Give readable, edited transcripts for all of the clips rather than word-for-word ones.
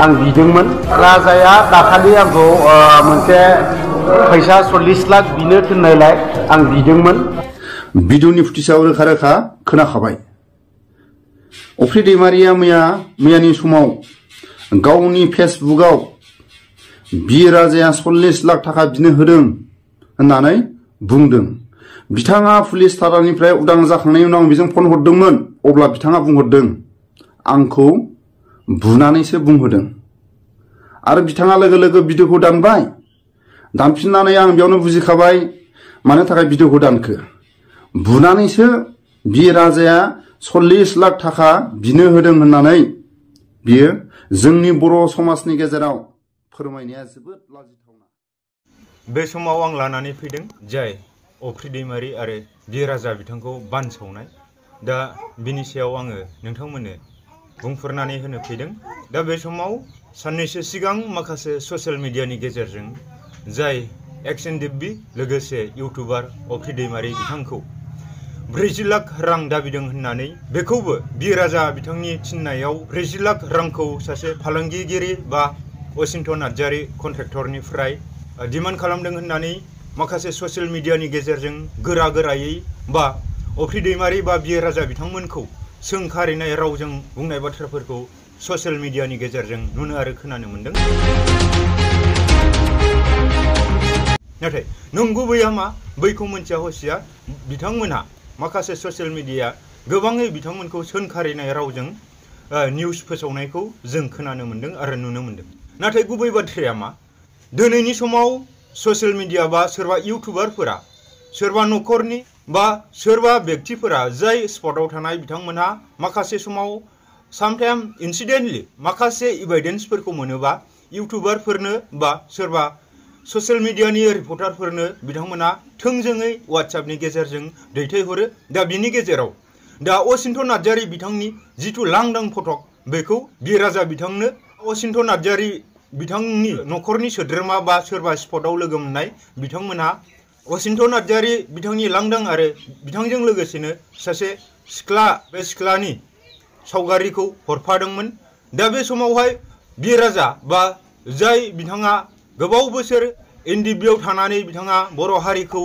आं बिदोंमोन राजाया दाखालि आंखौ मोनसे फैसा 40 लाख बिनो थिननायलाय आं बिदोंमोन भिडिअनि फुटेजआव रोखा रोखा खोनाखाबाय अफ्रि दैमारिया मैयानि समाव गावनि फेसबुकआव बि राजाया 40 लाख थाखा बिनो होदों होननानै बुंदों बिथाङा पुलिस थारानिफ्राय उदां जाखांनायनि उनाव बिजों फन हरदोंमोन अब्ला बिथाङा बुंहरदों आंखौ बुनानैसो बुंहोदों आरो बिथाङा लोगो लोगो भिडिअखौ दानबाय दानफिननानै आं बेयावनो बुजिखाबाय मानो थाखाय भिडिअखौ दानखो बुनानैसो बि राजाया 40 लाख थाखा बिनो होदों होननानै बियो जोंनि बर' समाजनि गेजेराव फोरमायनाया जोबोद लाजिथावना बे समाव आं लानानै फैदों जाय अफ्रि दैमारि आरो बि राजा बिथांखौ बानसावनाय दा बिनि सायाव आङो नोंथांमोननो बुंफोरनानै होनो फैदों दा बे समाव साननैसो सिगां माखासे ससियेल मिडियानि गेजेरजों जाय एक्सन दिब्बी लोगोसे इउटुबार अफ्रि दैमारि बिथांखौ 40 लाख रां दाबिदों होननानै बेखौबो बि राजा बिथांनि थिननायाव 40 लाख रांखौ सासे फालांगिगिरि बा असिन्त नार्जारि कन्ट्रेक्टरनिफ्राय डिमान्ड खालामदों होननानै माखासे ससियेल मिडियानि गेजेरजों गोरायै बा अफ्रि दैमारि बा बि राजा बिथांमोनखौ सोंखारिनाय रावजों बुंनाय बाथ्राफोरखौ ससियेल मिडियानि गेजेरजों नुनो आरो खोनानो मोनदों नाथाय नंगुबैया मा बैखौ मोनथिया हसिया बिथांमोनहा माखासे ससियेल मिडिया गोबाङै बिथांमोनखौ सोंखारिनाय रावजों निउस फोसावनायखौ जों खोनानो मोनदों आरो नुनो मोनदों नाथाय गुबै बाथ्राया मा दिनैनि समाव ससियेल मिडिया बा सोरबा इउटुबारफोरा सोरबा न'खरनि बा सोरबा व्यक्तिफोरा जाय स्पटआव थानाय बिथांमोनहा माखासे समाव सामटाइम इनसिडेन्टलि माखासे इभिडेन्सफोरखौ मोनोबा इउटुबारफोरनो बा सोरबा ससियेल मिडियानि रिपर्टारफोरनो बिथांमोना थोंजोङै वाट्सएपनि गेजेरजों दैथायहरो दा बिनि गेजेराव दा असिन्त नार्जारि बिथांनि जिथु लांदां फटक बेखौ बि राजा बिथांनो असिन्त नार्जारि बिथांनि न'खरनि सोद्रोमा बा सोरबा स्पटआव लोगो मोननाय बिथांमोनहा असिन्त नार्जारि बिथांनि लांदां आरो बिथांजों लोगोसेनो सासे सिख्ला बे सिख्लानि सावगारिखौ हरफादोंमोन दा बे समावहाय बि राजा बा जाय बिथाङा गोबाव बोसोर एनडिबिआव थानानै बिथाङा बर' हारिखौ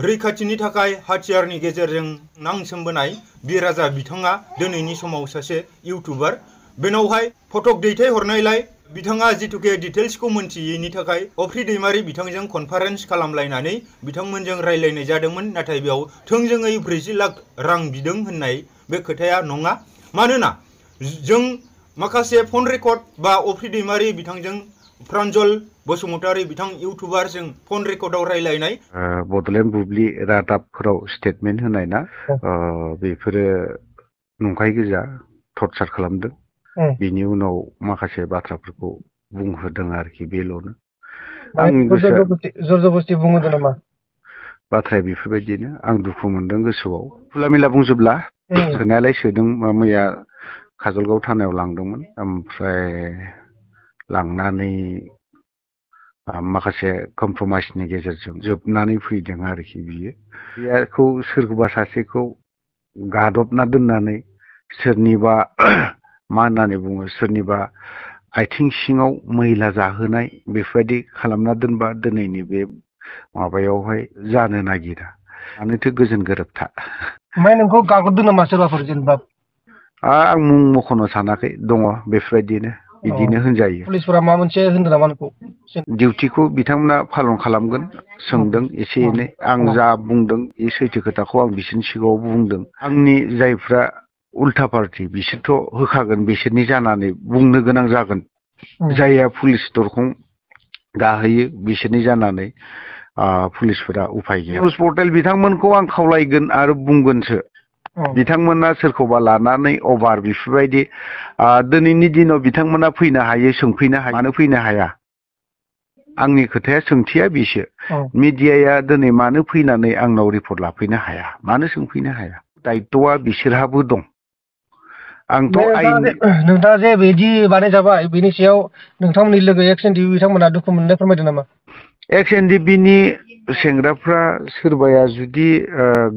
रैखाथिनि थाखाय हाथियारनि गेजेरजों नांसोमबोनाय बि राजा बिथाङा दिनैनि समाव सासे इउटुबार बेनावहाय फटक दैथायहरनायलाय बिथाङा जिथुके डिटेल्सखौ मोनथियैनि थाखाय अफ्रि दैमारि बिथांजों कनफारेन्स खालामलायनानै बिथांमोनजों रायलायनाय जादोंमोन नाथाय बेयाव थोंजोङै 40 लाख रां बिदों होननाय बे खोथाया नङा मानोना जों माखासे फन रेकर्ड बा अफ्रि दैमारि बिथांजों प्रान्जल बसुमतारी बिथां इउटुबारजों फन रेकर्डआव रायलायनाय बडलेण्ड बुब्लि रादाबफोराव स्टेटमेन्ट होनाय ना बेफोरो नंखाय गोजा टर्चार खालामदों बिनि उनाव माखासे बाथ्राफोरखौ बुंहोदों आरोखि बेल'नो आंनि गोसोआ जरजबस्ति बुंहोदों नामा बाथ्राया बेफोरबायदिनो आं दुखु मोनदों गोसोआव खुला मेला बुंजोबला सोनायालाय सोदों मैया काजलगाव थानायाव लांदोंमोन ओमफ्राय लांनानै माखासे कमप्रमाइसनि गेजेरजों जोबनानै फैदों आरोखि बेखौ सोरखौबा सासेखौ गादबना दोननानै सोरनिबा मा होननानै बुङो सोरनिबा आथिं सिङाव मैला जाहोनाय बेफोरबायदि खालामना दोनबा दिनैनि बे माबायावहाय जानो नागिरा मानोथो गोजोन गोरोबथा ओमफ्राय नोंखौ गाग्लोबदों नामा सोरबाफोर जेनेबा आं मुं मख'नो सानाखै दङ बेफोरबायदिनो बिदिनो होनजायो पुलिसफोरा मा मोनसे होनदों नामा नोंखौ डिउटिखौ बिथांमोना पालन खालामगोन सोंदों एसे एनै आं जा बुंदों बे सैथो खोथाखौ आं बिसोरनि सिगाङाव बुंदों आंनि जायफ्रा उल्था पार्टी बिसोरथ' होखागोन बिसोरनि जानानै बुंनो गोनां जागोन जायहा पुलिस दरखं गाहैयो बिसोरनि जानानै पुलिसफोरा उफाय गैया निउस पर्टेल बिथांमोनखौ आं खावलायगोन आरो बुंगोनसो बिथांमोना सोरखौबा लानानै अभार बेफोरबायदि दिनैनि दिनाव बिथांमोना फैनो हायो सोंफैनो हायो मानो फैनो हाया आंनि खोथाया सोंथिया बिसो मिडियाया दिनै मानो फैनानै आंनाव रिपर्ट लाफैनो हाया मानो सोंफैनो हाया दायित्वआ बिसोरहाबो दं आंथ' नोंथाङा जे बिदि बानायजाबाय बिनि सायाव नोंथांमोननि लोगो एक्सन टिभि बिथांमोना दुखु मोननाय फोरमायदों नामा एक्सन टिभिनि सेंग्राफ्रा सोरबाया जुदि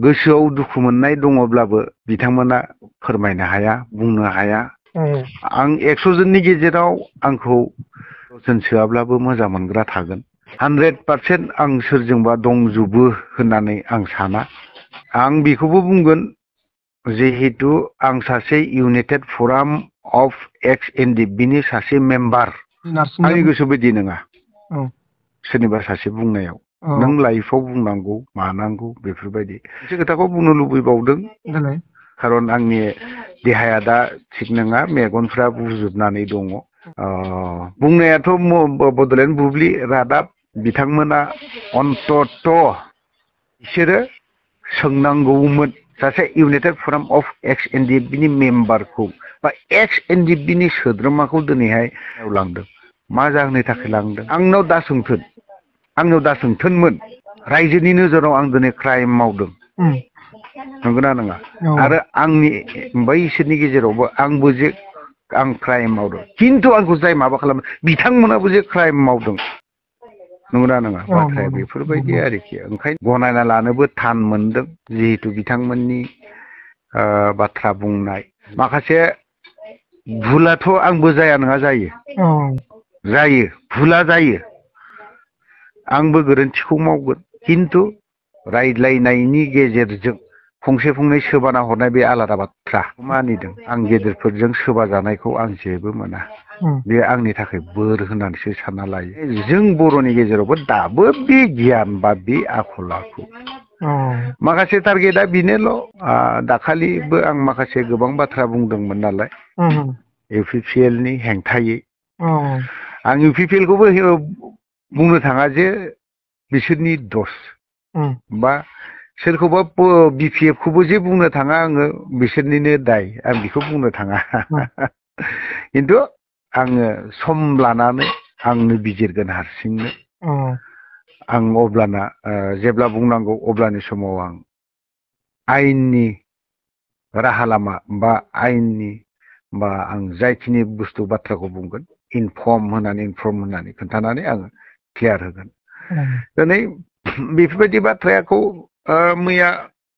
गोसोआव दुखु मोननाय दङब्लाबो बिथांमोना फोरमायनो हाया बुंनो हाया आं 100 जननि गेजेराव आंखौ दसजन सोआब्लाबो मोजां मोनग्रा थागोन 100% आं सोरजोंबा दंजोबो होननानै आं साना आं बेखौबो बुंगोन जिहेतु आं सासे इउनाइटेड फराम अफ एक्स एनडिएफबिनि सासे मेम्बार आंनि गोसो बायदि नङा सोरनिबा सासे बुंनायाव नों लाइफआव बुंनांगौ मानांगौ बेफोरबायदि मोनसे खोथाखौ बुंनो लुबैबावदों खारन आंनि देहाया दा थिग नङा मेगनफ्रा बुजोबनानै दङ बुंनायाथ' बड'लेण्ड बुब्लि रादाब बिथांमोना अन्तत बिसोरो सोंनांगौमोन सासे इउनाइटेड फराम अफ एक्स एनडिएफबिनि मेम्बारखौ बा एक्स एनडिएफबिनि सोद्रोमाखौ दिनैहाय लांदों मा जाहोननि थाखाय लांदों आंनाव दा सोंथोनमोन रायजोनि नोजोराव आं दिनै क्राइम मावदों नंगौना नङा आरो आंनि बैसोरनि गेजेरावबो आंबो जे आं क्राइम मावदों खिन्थु आंखौ जाय माबा खालामो बिथांमोनाबो जे क्राइम मावदों नंगौना नङा बाथ्राया बेफोरबायदि आरोखि ओंखायनो गनायना लानोबो थान मोनदों जिहेतु बिथांमोननि बाथ्रा बुंनाय माखासे भुलाथ' आंबो जाया नङा जायो भुला जायो आंबो गोरोन्थिखौ मावगोन खिन्थु रायज्लायनायनि गेजेरजों फंसे फंनै सोबाना हरनाय बे आलादा बाथ्रा मानिदों आं गेदेरफोरजों सोबा जानायखौ आं जेबो मोना बे आंनि थाखाय बोर होननानैसो सानना लायो जों बर'नि गेजेरावबो दाबो बे गियान बा बे आखल आखु माखासे टारगेटआ बेनोल' दाखालिबो आं माखासे गोबां बाथ्रा बुंदोंमोन नालाय इउपिपिएलनि हेंथायै आं इउपिपिएलखौबो बुंनो थाङा जे बिसोरनि दस बा सोरखौबा बिपिएफखौबो जे बुंनो थाङा आङो बिसोरनिनो दाय आं बेखौ बुंनो थाङा खिन्थु आङो सम लानानै आंनो बिजिरगोन हारसिंनो आं अब्लाना जेब्ला बुंनांगौ अब्लानि समाव आं आयेननि राहा लामा बा आयेननि बा आं जायखिनि बुस्थु बाथ्राखौ बुंगोन इनफर्म होनानै खोन्थानानै आङो क्लियार होगोन दिनै बेफोरबायदि बाथ्राखौ मैया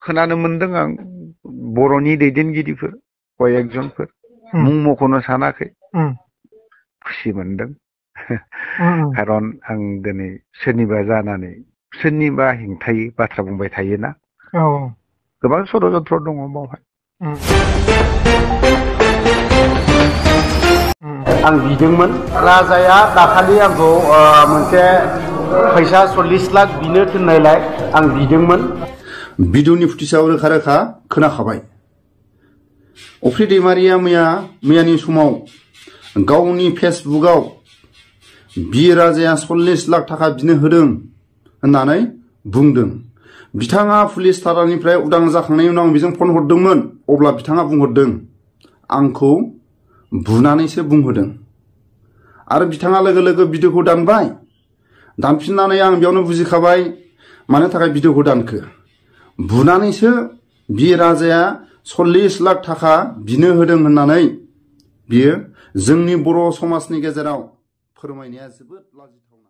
खोनानो मोनदों आं बर'नि दैदेनगिरिफोर कयेकजनफोर मुं मख'नो सानाखै खुसि मोनदों खारन आं दिनै सोरनिबा जानानै सोरनिबा हेंथायै बाथ्रा बुंबाय थायोना गोबां षड्यन्त्र दङ बावहाय आं बिदोंमोन राजाया दाखालि आंखौ मोनसे फैसा 40 लाख बिनो थिननायलाय आं बिदोंमोन भिडिअनि फुटेजआव रोखा रोखा खोनाखाबाय अफ्रि दैमारिया मैयानि समाव गावनि फेसबुकआव बि राजाया 40 लाख थाखा बिनो होदों होननानै बुंदों बिथाङा पुलिस थारानिफ्राय उदां जाखांनायनि उनाव बेजों फन हरदोंमोन अब्ला बिथाङा बुंहरदों आंखौ बुनानैसो बुंहोदों आरो बिथाङा लोगो लोगो भिडिअखौ दानबाय दानफिननानै आं बेयावनो बुजिखाबाय मानो थाखाय भिडिअखौ दानखो बुनानैसो बि राजाया 40 लाख थाखा बिनो होदों होननानै बियो जोंनि बर' समाजनि गेजेराव फोरमायनाया जोबोद लाजिथावना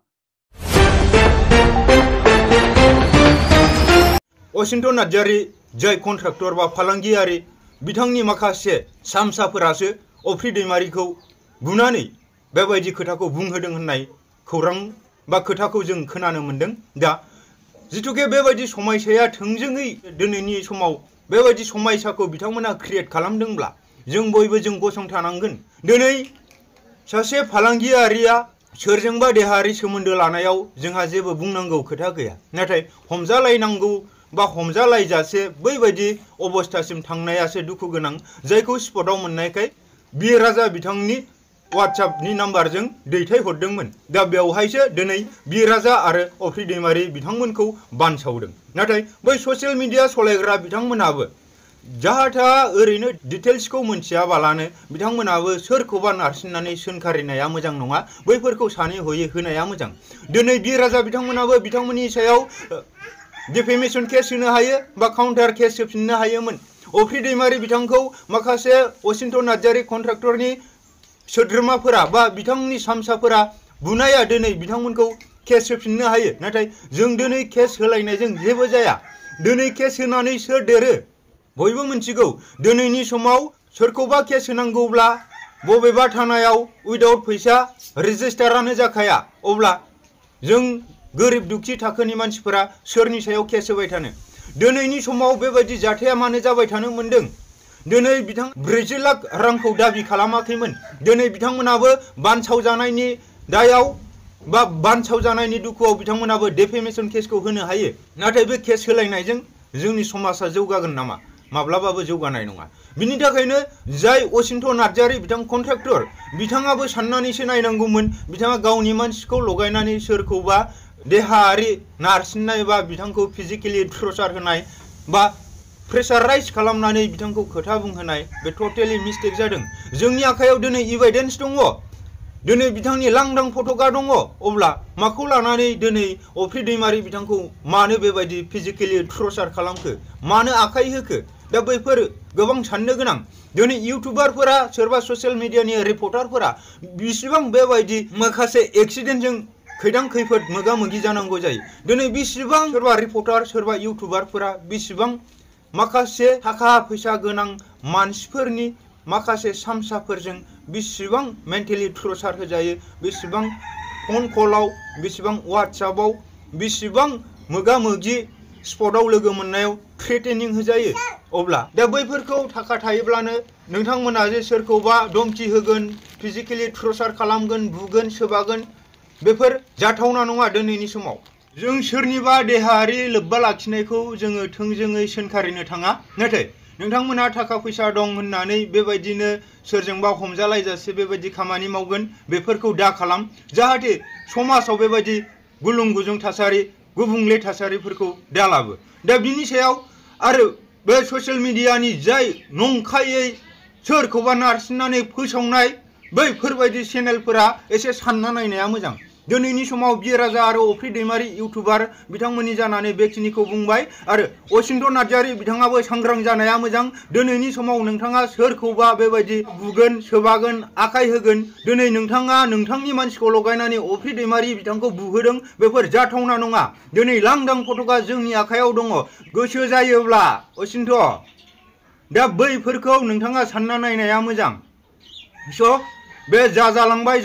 असिन्त नार्जारी जाय कन्ट्राक्टर बा फालांगियारि बिथांनि माखासे सामसाफोरासो अफ्रि दैमारिखौ बुनानै बेबायदि खोथाखौ बुंहोदों होननाय खौरां बा खोथाखौ जों खोनानो मोनदों दा जिथुके बेबायदि समायसाया थोंजोङै दिनैनि समाव बेबायदि समायसाखौ बिथांमोना क्रिएट खालामदोंब्ला जों बयबो जों गसंथानांगोन दिनै सासे फालांगियारिया सोरजोंबा देहायारि सोमोन्दो लानायाव जोंहा जेबो बुंनांगौ खोथा गैया नाथाय हमजालायनांगौ बा हमजालायजासे बैबायदि अबस्थासिम थांनायासो दुखु गोनां जायखौ स्पटआव मोननायखाय बि राजा बिथांनि वाट्सएपनि नाम्बारजों दैथायहरदोंमोन दा बेवहायसो दिनै बि राजा आरो अफ्रि दैमारि बिथांमोनखौ बानसावदों नाथाय बै ससियेल मिडिया सलायग्रा बिथांमोनाबो जाहा थाहा ओरैनो डिटेल्सखौ मोनथियाबालानो बिथांमोनाबो सोरखौबा नारसिननानै सोंखारिनाया मोजां नङा बैफोरखौ सानै हयै होनाया मोजां दिनै बि राजा बिथांमोनाबो बिथांमोननि सायाव डिफेमेशन केस होनो हायो बा काउन्टार केस होफिननो हायोमोन अफ्रि दैमारि बिथांखौ माखासे असिन्त नार्जारी कन्ट्राक्टरनि सोद्रोमाफोरा बा बिथांनि सामसाफोरा बुनाया दिनै बिथांमोनखौ केस होफिननो हायो नाथाय जों दिनै केस होलायनायजों जेबो जाया दिनै केस होनानै सोर देरो बयबो मिथिगौ दिनैनि समाव सोरखौबा केस होनांगौब्ला बबेबा थानायाव उइदाउट फैसा रेजिस्टारानो जाखाया अब्ला जों गोरिब दुखी थाखोनि मानसिफोरा सोरनि सायाव केस होबाय थानो दिनैनि समाव बेबायदि जाथाया मानो जाबाय थानो मोनदों दिनै बिथां 40 लाख रांखौ दाबि खालामाखैमोन दिनै बिथांमोनाबो बानसाव जानायनि दायाव बा बानसाव जानायनि दुखुआव बिथांमोनाबो डेफेमेशन केसखौ होनो हायो नाथाय बे केस होलायनायजों जोंनि समाजा जौगागोन नामा माब्लाबाबो जौगानाय नङा बिनि थाखायनो जाय असिन्त नार्जारी बिथां कन्ट्राक्टर बिथाङाबो साननानैसो नायनांगौमोन बिथाङा गावनि मानसिखौ लगायनानै सोरखौबा देहायारि नारसिननाय बा बिथांखौ फिजिकेलि टर्चार होनाय बा प्रेसाराइज खालामनानै बिथांखौ खोथा बुंहोनाय बे टटेलि मिस्टेक जादों जोंनि आखायाव दिनै एभिडेन्स दङ दिनै बिथांनि लांदां फट'गा दङ अब्ला माखौ लानानै दिनै अफ्रि दैमारि बिथांखौ मानो बेबायदि फिजिकेलि टर्चार खालामखो मानो आखाइ होखो दा बैफोर गोबां साननो गोनां दिनै इउटुबारफोरा सोरबा ससियेल मिडियानि रिपर्टारफोरा बिसिबां बेबायदि माखासे एक्सिडेन्टजों खैदां खैफोद मोगा मोगि जानांगौ जायो दिनै बिसिबां सोरबा रिपर्टार सोरबा इउटुबारफोरा बिसिबां माखासे थाखा फैसा गोनां मानसिफोरनि माखासे सामसाफोरजों बिसिबां मेन्टेलि टर्चार होजायो बिसिबां फन कलाव बिसिबां वाट्सएपआव बिसिबां मोगा मोगि स्पटआव लोगो मोननायाव थ्रेटेनिं होजायो अब्ला दा बैफोरखौ थाखा थायोब्लानो नोंथांमोना जे सोरखौबा धमकी होगोन फिजिकेलि टर्चार खालामगोन बुगोन सोबागोन बेफोर जाथावना नङा दिनैनि समाव जों सोरनिबा देहायारि लोब्बा लाखिनायखौ जोङो थोंजोङै सोंखारिनो थाङा नाथाय नोंथांमोना थाखा फैसा दं होननानै बेबायदिनो सोरजोंबा हमजालायजासे बेबायदि खामानि मावगोन बेफोरखौ दा खालाम जाहाथे समाजाव बेबायदि गुलुं गुजुं थासारि गुबुंले थासारिफोरखौ दालाबो दा बिनि सायाव आरो बे ससियेल मिडियानि जाय नंखायै सोरखौबा नारसिननानै फोसावनाय बैफोरबायदि चेनेलफोरा एसे सानना नायनाया मोजां दिनैनि समाव बिराजा आरो अफ्रि दैमारि इउटुबार बिथांमोननि जानानै बेखिनिखौ बुंबाय आरो असिन्त नार्जारी बिथाङाबो सांग्रां जानाया मोजां दिनैनि समाव नोंथाङा सोरखौबा बेबायदि बुगोन सोबागोन आखाइ होगोन दिनै नोंथाङा नोंथांनि मानसिखौ लगायनानै अफ्रि दैमारि बिथांखौ बुहोदों बेफोर जाथावना नङा दिनै लांदां फट'गा जोंनि आखायाव दङ गोसो जायोब्ला असिन्त दा बैफोरखौ नोंथाङा सानना नायनाया मोजां स' बे जालांबाय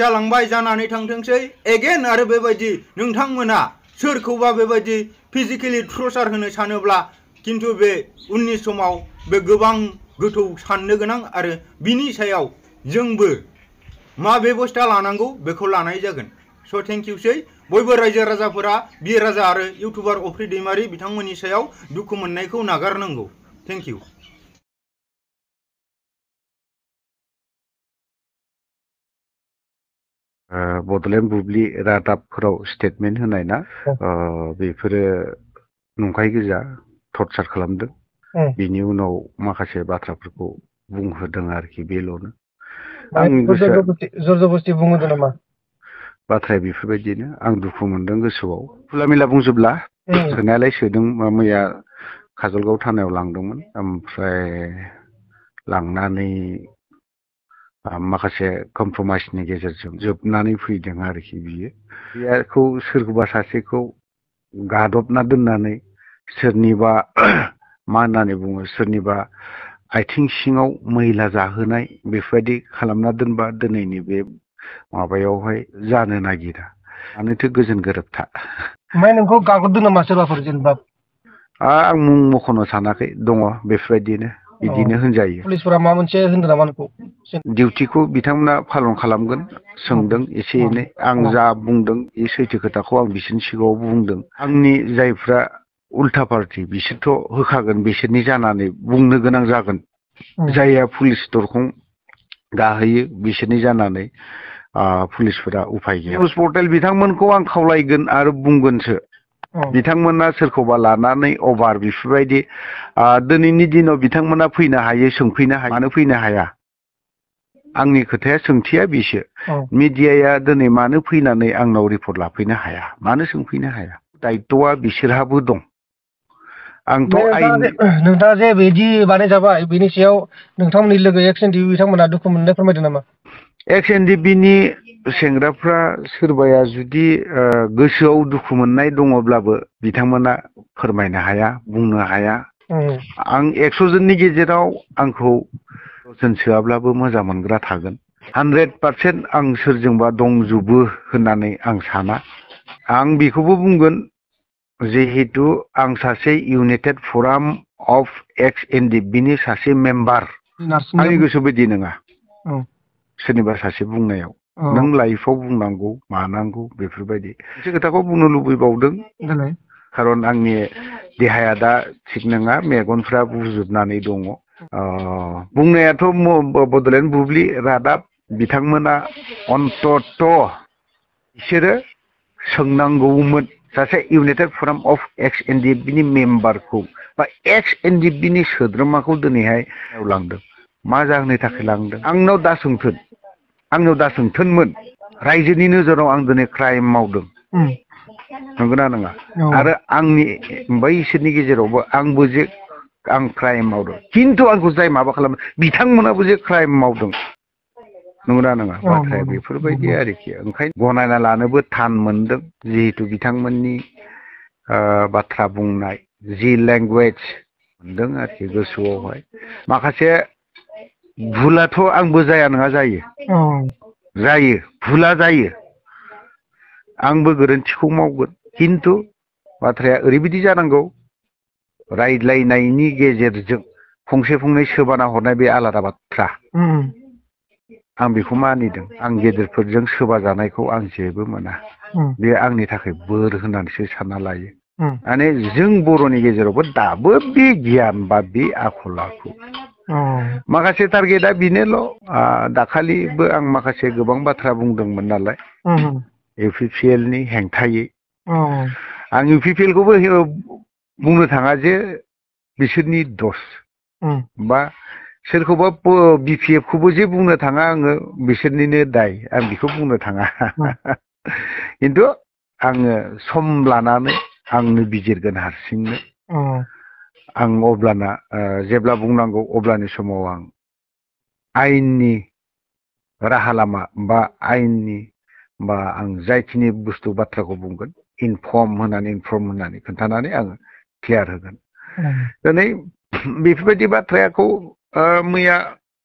जानानै थांथोंसै एगेन आरो बेबायदि नोंथांमोना सोरखौबा बेबायदि फिजिकेलि टर्चार होनो सानोब्ला किन्तु बे उननि समाव बे गोबां गोथौ साननो गोनां आरो बिनि सायाव जोंबो मा बेबस्था लानांगौ बेखौ लानाय जागोन स' थेंक इउसै बयबो रायजो राजाफोरा बिराजा आरो इउटुबार अफ्रि दैमारि बिथांमोननि सायाव दुखु मोननायखौ नागारनांगौ thank you Bodoland Bubli रादाबफोराव statement होनाय ना बेफोरो नंखाय गोजा टर्चार खालामदों बिनि उनाव माखासे बाथ्राफोरखौ बुंहोदों आरोखि बेल'नो आंनि गोसोआ जरजबस्ति बुंहोदों नामा बाथ्राया बेफोरबायदिनो आं दुखु मोनदों गोसोआव खुला मेला बुंजोबला सोनायालाय सोदों मैया काजलगाव थानायाव लांदोंमोन ओमफ्राय लांनानै माखासे कमप्रमाइसनि गेजेरजों जोबनानै फैदों आरोखि बियो बेखौ सोरखौबा सासेखौ गादबना दोननानै सोरनिबा मा होननानै बुङो सोरनिबा आथिं सिङाव मैला जाहोनाय बेफोरबायदि खालामना दोनबा दिनैनि बे माबायावहाय जानो नागिरा मानोथो गोजोन गोरोबथा ओमफ्राय नोंखौ गाग्लोबदों नामा सोरबाफोर जेनेबा आं मुं मख'नो सानाखै दङ बेफोरबायदिनो बिदिनो होनजायो पुलिसफोरा मा मोनसे होनदों नामा नोंखौ डिउटिखौ बिथांमोना पालन खालामगोन सोंदों एसे एनै आं जा बुंदों बे सैथो खोथाखौ आं बिसोरनि सिगाङाव बुंदों आंनि जायफ्रा उल्था पार्टि बिसोरथ' होखागोन बिसोरनि जानानै बुंनो गोनां जागोन जायहा पुलिस दरखं गाहैयो बिसोरनि जानानै पुलिसफोरा उफाय गैया निउस पर्टेल बिथांमोनखौ आं खावलायगोन आरो बुंगोनसो बिथांमोना सोरखौबा लानानै अभार बेफोरबायदि दिनैनि दिनाव बिथांमोना फैनो हायो सोंफैनो हायो मानो फैनो हाया आंनि खोथाया सोंथिया बिसो मिडियाया दिनै मानो फैनानै आंनाव रिपर्ट लाफैनो हाया मानो सोंफैनो हाया दायित्वआ बिसोरहाबो दं आंथ' नोंथाङा जे बिदि बानायजाबाय बिनि सायाव नोंथांमोननि लोगो एक्सन टिभि बिथांमोना दुखु मोननाय फोरमायदों नामा एक्सन टिभिनि सेंग्राफ्रा सोरबाया जुदि गोसोआव दुखु मोननाय दङब्लाबो बिथांमोना फोरमायनो हाया बुंनो हाया आं 100 जननि गेजेराव आंखौ बोसोन सोआब्लाबो मोजां मोनग्रा थागोन 100% आं सोरजोंबा दंजोबो होननानै आं साना। आं बेखौबो बुंगोन जिहेतु आं सासे इउनाइटेड फराम अफ एक्स एनडिएफबिनि सासे मेम्बार आंनि गोसो बायदि नङा सोरनिबा सासे बुंनायाव नों लाइफआव बुंनांगौ मानांगौ बेफोरबायदि मोनसे खोथाखौ बुंनो लुबैबावदों खारन आंनि देहाया दा थिग नङा मेगनफ्रा बुजोबनानै दङ। बुंनायाथ' बड'लेण्ड बुब्लि रादाब बिथांमोना अन्तत बिसोरो सोंनांगौमोन सासे इउनाइटेड फराम अफ एक्स एनडिएफबिनि मेम्बारखौ बा एक्स एनडिएफबिनि सोद्रोमाखौ दिनैहाय लांदों मा जाहोननि थाखाय लांदों आंनाव दा सोंथोनमोन रायजोनि नोजोराव आं दिनै क्राइम मावदों नंगौना नङा आरो आंनि बैसोरनि गेजेरावबो आंबो जे आं क्राइम मावदों खिन्थु आंखौ जाय माबा खालामो बिथांमोनाबो जे क्राइम मावदों नंगौना नङा बाथ्राया बेफोरबायदि आरोखि ओंखायनो गनायना लानोबो थान मोनदों जिहेतु बिथांमोननि बाथ्रा बुंनाय जि लेंगुवेज मोनदों आरोखि गोसोआवहाय माखासे भुलाथ' आंबो जाया नङा जायो भुला जायो आंबो गोरोन्थिखौ मावगोन खिन्थु बाथ्राया ओरैबायदि जानांगौ रायज्लायनायनि गेजेरजों फंसे फंनै सोबाना हरनाय बे आलादा बाथ्रा आं बेखौ मानिदों आं गेदेरफोरजों सोबा जानायखौ आं जेबो मोना बे आंनि थाखाय बोर होननानैसो सानना लायो माने जों बर'नि गेजेरावबो दाबो बे गियान बा बे आखल आखु माखासे टारगेटआ बेनोल' दाखालिबो आं माखासे गोबां बाथ्रा बुंदोंमोन नालाय इउपिपिएलनि हेंथायै आं इउपिपिएलखौबो बुंनो थाङा जे बिसोरनि दस बा सोरखौबा बिपिएफखौबो जे बुंनो थाङा आङो बिसोरनिनो दाय आं बेखौ बुंनो थाङा खिन्थु आङो सम लानानै आंनो बिजिरगोन हारसिंनो आं अब्लाना जेब्ला बुंनांगौ अब्लानि समाव आं आयेननि राहा लामा बा आयेननि बा आं जायखिनि बुस्थु बाथ्राखौ बुंगोन इनफर्म होनानै खोन्थानानै आङो क्लियार होगोन दिनै बेफोरबायदि बाथ्राखौ मैया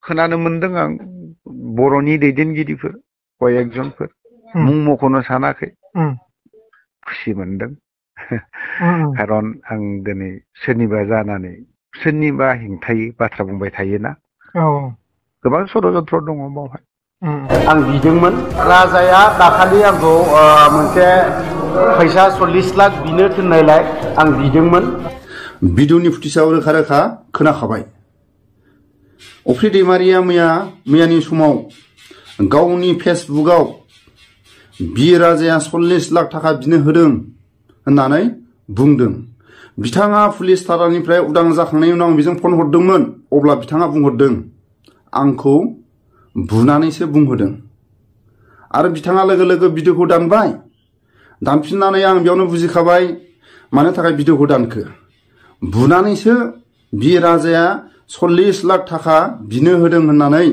खोनानो मोनदों आं बर'नि दैदेनगिरिफोर कयेकजनफोर मुं मख'नो सानाखै खुसि मोनदों खारन आं दिनै सोरनिबा जानानै सोरनिबा हेंथायै बाथ्रा बुंबाय थायोना गोबां षड़यन्त्र दङ बावहाय आं बिदोंमोन राजाया दाखालि आंखौ मोनसे फैसा 40 लाख बिनो थिननायलाय आं बिदोंमोन भिडिअनि फुटेजआव रोखा रोखा खोनाखाबाय अफ्रि दैमारिया मैयानि समाव गावनि फेसबुकआव बि राजाया 40 लाख थाखा बिनो होदों होननानै बुंदों बिथाङा पुलिस थारानिफ्राय उदां जाखांनायनि उनाव बिजों फन हरदोंमोन अब्ला बिथाङा बुंहरदों आंखौ बुनानैसो बुंहोदों आरो बिथाङा लोगो लोगो भिडिअखौ दानबाय दानफिननानै आं बेयावनो बुजिखाबाय मानो थाखाय भिडिअखौ दानखो बुनानैसो बि राजाया 40 लाख थाखा बिनो होदों होननानै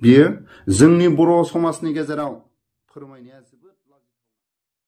बियो जोंनि बर' समाजनि गेजेराव फोरमायनाया